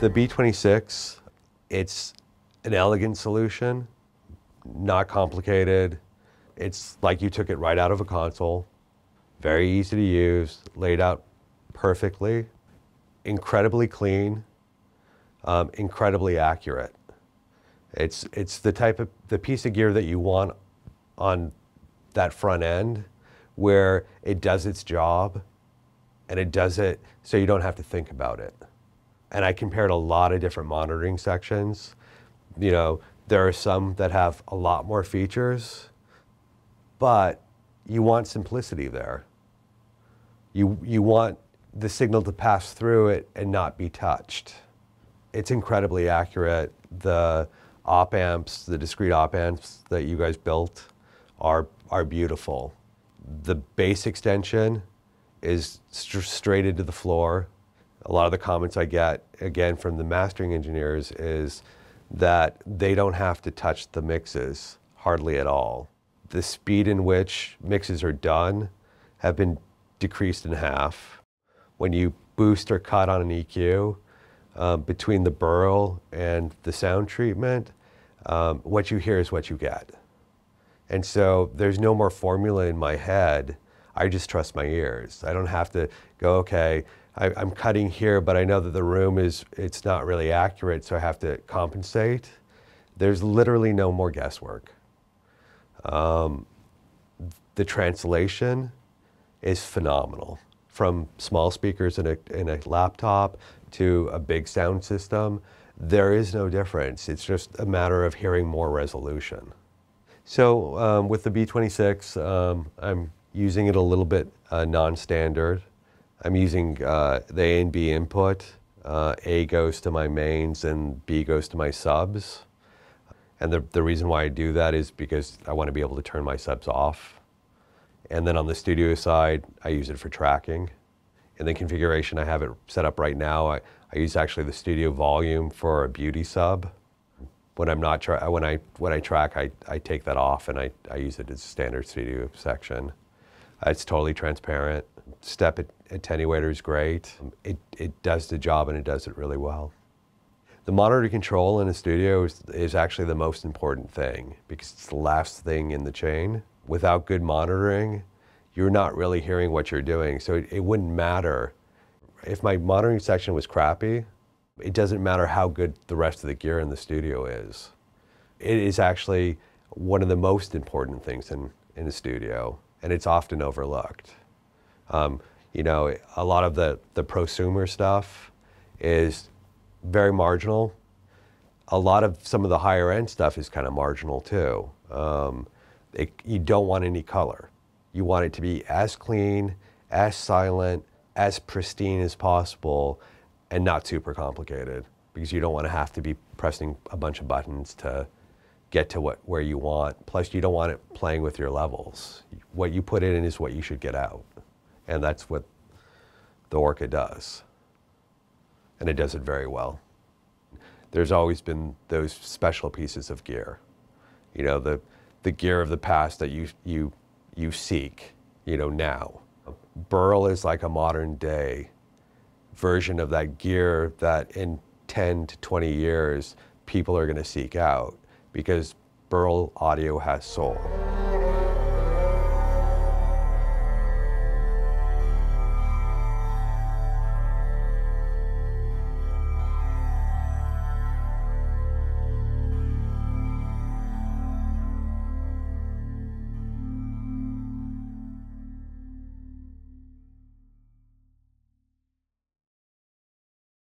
The B26, it's an elegant solution, not complicated. It's like you took it right out of a console, very easy to use, laid out perfectly, incredibly clean, incredibly accurate. It's the piece of gear that you want on that front end where it does its job and it does it so you don't have to think about it. And I compared a lot of different monitoring sections. You know, there are some that have a lot more features, but you want simplicity there. You want the signal to pass through it and not be touched. It's incredibly accurate. The op amps, the discrete op amps that you guys built are beautiful. The bass extension is straight into the floor. A lot of the comments I get, again, from the mastering engineers is that they don't have to touch the mixes hardly at all. The speed in which mixes are done have been decreased in half. When you boost or cut on an EQ, between the Burl and the sound treatment, what you hear is what you get. And so there's no more formula in my head. I just trust my ears. I don't have to go, okay, I'm cutting here, but I know that the room it's not really accurate, so I have to compensate. There's literally no more guesswork. The translation is phenomenal. From small speakers in a laptop to a big sound system, there is no difference. It's just a matter of hearing more resolution. So with the B26, I'm using it a little bit non-standard. I'm using the A and B input. A goes to my mains and B goes to my subs. And the reason why I do that is because I want to be able to turn my subs off. And then on the studio side, I use it for tracking. In the configuration I have it set up right now, I use actually the studio volume for a beauty sub. When I'm not when I track, I take that off and I use it as a standard studio section. It's totally transparent. Step attenuator is great. It does the job and it does it really well. The monitor control in a studio is actually the most important thing because it's the last thing in the chain. Without good monitoring, you're not really hearing what you're doing. So it wouldn't matter. If my monitoring section was crappy, it doesn't matter how good the rest of the gear in the studio is. It is actually one of the most important things in a studio, and it's often overlooked. You know, a lot of the prosumer stuff is very marginal. A lot of some of the higher end stuff is kind of marginal too. You don't want any color. You want it to be as clean, as silent, as pristine as possible, and not super complicated, because you don't want to have to be pressing a bunch of buttons to get to where you want. Plus, you don't want it playing with your levels. What you put in is what you should get out. And that's what the Orca does. And it does it very well. There's always been those special pieces of gear. You know, the gear of the past that you seek, you know, now. Burl is like a modern day version of that gear that in 10 to 20 years, people are going to seek out because Burl audio has soul.